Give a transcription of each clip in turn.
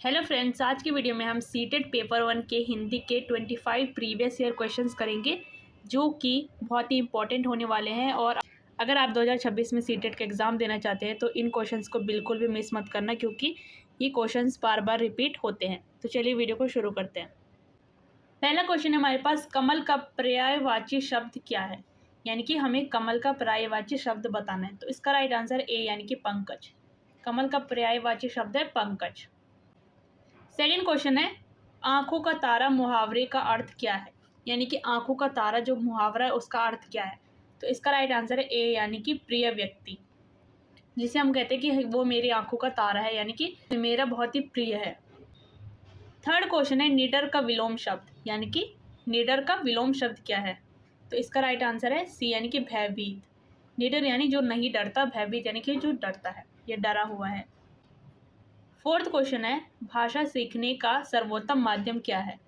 Hello friends, आज की video में हम सीटेट पेपर 1 के हिंदी के 25 प्रीवियस ईयर क्वेश्चंस करेंगे जो कि बहुत ही इंपॉर्टेंट होने वाले हैं। और अगर आप 2026 में सीटेट का एग्ज़ाम देना चाहते हैं तो इन क्वेश्चंस को बिल्कुल भी मिस मत करना, क्योंकि ये क्वेश्चंस बार बार रिपीट होते हैं। तो चलिए वीडियो को शुरू करते हैं। पहला क्वेश्चन है हमारे पास, कमल का पर्यायवाची शब्द क्या है? यानी कि हमें कमल का पर्यायवाची शब्द बताना है। तो इसका राइट आंसर ए यानी कि पंकज। कमल का पर्यायवाची शब्द है पंकज। सेकेंड क्वेश्चन है, आंखों का तारा मुहावरे का अर्थ क्या है? यानी कि आंखों का तारा जो मुहावरा है उसका अर्थ क्या है? तो इसका राइट आंसर है ए यानी कि प्रिय व्यक्ति, जिसे हम कहते हैं कि वो मेरी आंखों का तारा है, यानी कि मेरा बहुत ही प्रिय है। थर्ड क्वेश्चन है, निडर का विलोम शब्द, यानी कि निडर का विलोम शब्द क्या है? तो इसका राइट आंसर है सी यानी कि भयभीत। निडर यानी जो नहीं डरता, भयभीत यानी कि जो डरता है, ये डरा हुआ है। फोर्थ क्वेश्चन है, भाषा सीखने का सर्वोत्तम माध्यम क्या है?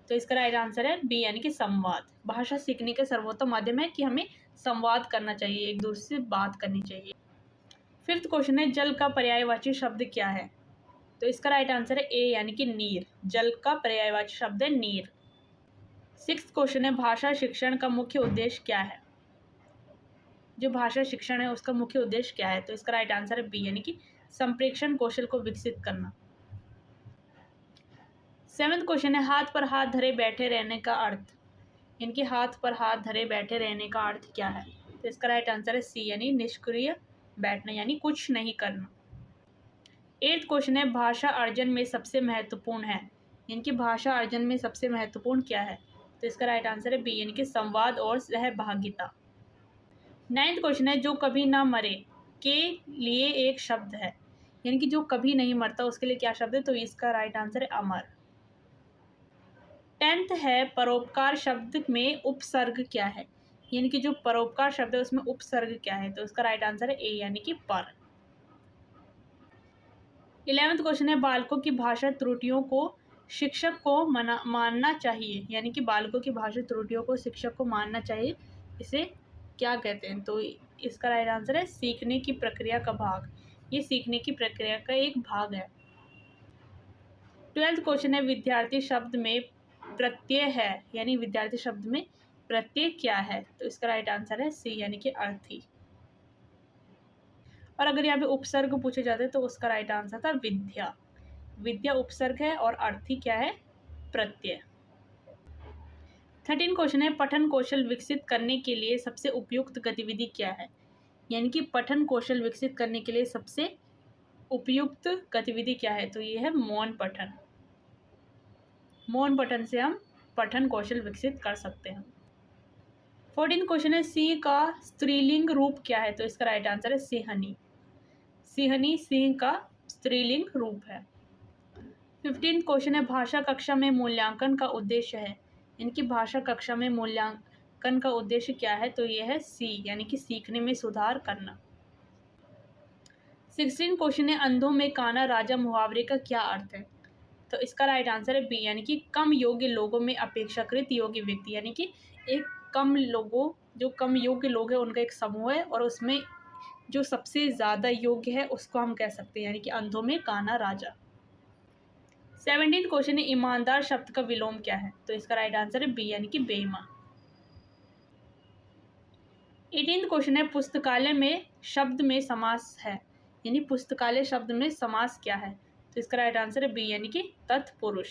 तो इसका राइट आंसर है बी यानी कि संवाद। भाषा सीखने का सर्वोत्तम माध्यम है कि हमें संवाद करना चाहिए, एक दूसरे से बात करनी चाहिए। फिफ्थ क्वेश्चन है, जल का पर्यायवाची शब्द क्या है? तो इसका राइट आंसर है ए यानी कि नीर। जल का पर्यायवाची शब्द है नीर। सिक्स्थ क्वेश्चन है, भाषा शिक्षण का मुख्य उद्देश्य क्या है? जो भाषा शिक्षण है उसका मुख्य उद्देश्य क्या है? तो इसका राइट आंसर है बी यानी कि संप्रेषण कौशल को विकसित करना। सेवेंथ क्वेश्चन है, हाथ पर हाथ धरे बैठे रहने का अर्थ। इनके हाथ पर हाथ धरे बैठे रहने का अर्थ क्या है? तो इसका राइट आंसर है सी यानी निष्क्रिय बैठना, यानी कुछ नहीं करना। एट्थ क्वेश्चन है, भाषा अर्जन में सबसे महत्वपूर्ण है। इनकी भाषा अर्जन में सबसे महत्वपूर्ण क्या है? तो इसका राइट आंसर है बी यानी कि संवाद और सहभागिता। नाइन्थ क्वेश्चन है, जो कभी ना मरे के लिए एक शब्द है। यानी कि जो कभी नहीं मरता उसके लिए क्या शब्द है? तो इसका राइट आंसर है अमर। टेंथ है, परोपकार शब्द में उपसर्ग क्या है? यानी कि जो परोपकार शब्द है उसमें उपसर्ग क्या है? तो इसका राइट आंसर है ए यानी कि पर। 11वां क्वेश्चन है, बालकों की भाषा त्रुटियों को शिक्षक को मानना चाहिए। यानी कि बालकों की भाषा त्रुटियों को शिक्षक को मानना चाहिए, इसे क्या कहते हैं? तो इसका राइट आंसर है सीखने की प्रक्रिया का भाग। ये सीखने की प्रक्रिया का एक भाग है। 12वां क्वेश्चन है, विद्यार्थी शब्द में प्रत्यय है, यानी विद्यार्थी शब्द में प्रत्यय क्या है? तो इसका राइट आंसर है सी यानी कि अर्थी। और अगर यहाँ पे उपसर्ग पूछे जाते तो उसका राइट आंसर था विद्या। विद्या उपसर्ग है और अर्थी क्या है? प्रत्यय। 13वां क्वेश्चन है, पठन कौशल विकसित करने के लिए सबसे उपयुक्त गतिविधि क्या है? यानी कि पठन कौशल विकसित करने के लिए सबसे उपयुक्त गतिविधि क्या है? तो ये है मौन पठन। मौन पठन से हम पठन कौशल विकसित कर सकते हैं। 14वां क्वेश्चन है, सिंह का स्त्रीलिंग रूप क्या है? तो इसका राइट आंसर है सिंहनी। सिंहनी सिंह का स्त्रीलिंग रूप है। 15वां क्वेश्चन है, भाषा कक्षा में मूल्यांकन का उद्देश्य है। इनकी भाषा कक्षा में मूल्यांकन का उद्देश्य क्या है? तो यह है सी यानी कि सीखने में सुधार करना। 16वां क्वेश्चन है, अंधों में काना राजा मुहावरे का क्या अर्थ है? तो इसका राइट आंसर है बी यानी कि कम योग्य लोगों में अपेक्षाकृत योग्य व्यक्ति। यानी कि एक जो कम योग्य लोग हैं उनका एक समूह है और उसमें जो सबसे ज़्यादा योग्य है उसको हम कह सकते हैं, यानी कि अंधों में काना राजा। 17वां क्वेश्चन है, ईमानदार शब्द का विलोम क्या है? तो इसका राइट आंसर है बी यानी कि बेईमान। 18वां क्वेश्चन है, पुस्तकालय में शब्द में समास है। यानी पुस्तकालय शब्द में समास क्या है? तो इसका राइट आंसर है बी यानी कि तत्पुरुष।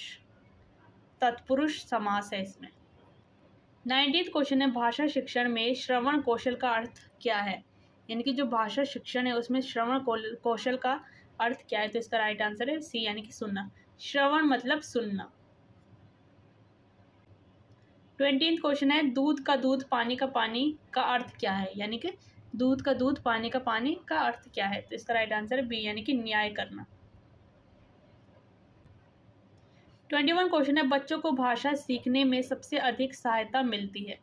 तत्पुरुष समास है इसमें। 19वां क्वेश्चन है, भाषा शिक्षण में श्रवण कौशल का अर्थ क्या है? यानी कि जो भाषा शिक्षण है उसमें श्रवण कौशल का अर्थ क्या है? तो इसका राइट आंसर है सी यानी कि सुनना। श्रवण मतलब सुनना। 20वां क्वेश्चन है, दूध का दूध पानी का अर्थ क्या है? यानी कि दूध का दूध पानी का अर्थ क्या है? तो इसका राइट आंसर है बी यानी कि न्याय करना। 21वां क्वेश्चन है, बच्चों को भाषा सीखने में सबसे अधिक सहायता मिलती है।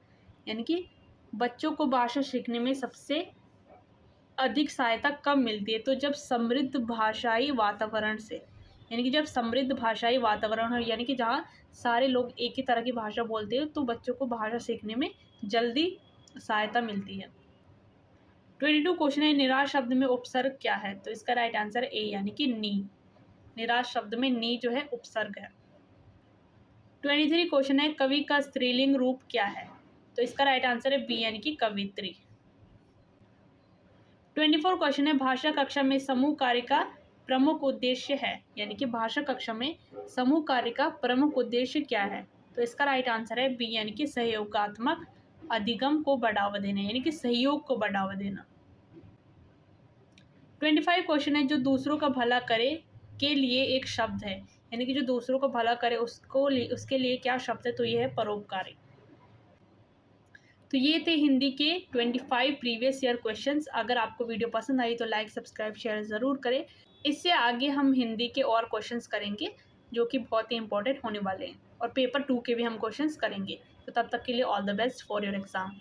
यानी कि बच्चों को भाषा सीखने में सबसे अधिक सहायता कब मिलती है? तो जब समृद्ध भाषाई वातावरण से, यानी कि जब समृद्ध भाषाई वातावरण हो, यानी कि जहाँ सारे लोग एक ही तरह की भाषा बोलते हैं, तो बच्चों को भाषा सीखने में जल्दी सहायता मिलती है। 22 क्वेश्चन है, निराश शब्द में उपसर्ग क्या है? तो इसका राइट आंसर है ए यानी कि नी। निराश शब्द में नी जो है उपसर्ग है। 23 क्वेश्चन है, कवि का स्त्रीलिंग रूप क्या है? तो इसका राइट आंसर है बी यानी कि कवित्री। 24 क्वेश्चन है, भाषा कक्षा में समूह कार्य का प्रमुख उद्देश्य है, यानी कि भाषा कक्षा में समूह कार्य का प्रमुख उद्देश्य क्या है? तो इसका राइट आंसर है बी यानी कि सहयोगात्मक अधिगम को बढ़ावा देना, यानी कि सहयोग को बढ़ावा देना। 25 क्वेश्चन है, जो दूसरों का भला करे के लिए एक शब्द है, यानी कि जो दूसरों को भला करे उसके लिए क्या शब्द है? तो ये है परोपकारी। तो ये थे हिंदी के 25 प्रीवियस ईयर क्वेश्चंस। अगर आपको वीडियो पसंद आई तो लाइक, सब्सक्राइब, शेयर ज़रूर करें। इससे आगे हम हिंदी के और क्वेश्चंस करेंगे जो कि बहुत ही इंपॉर्टेंट होने वाले हैं, और पेपर 2 के भी हम क्वेश्चंस करेंगे। तो तब तक के लिए all the best for your exam.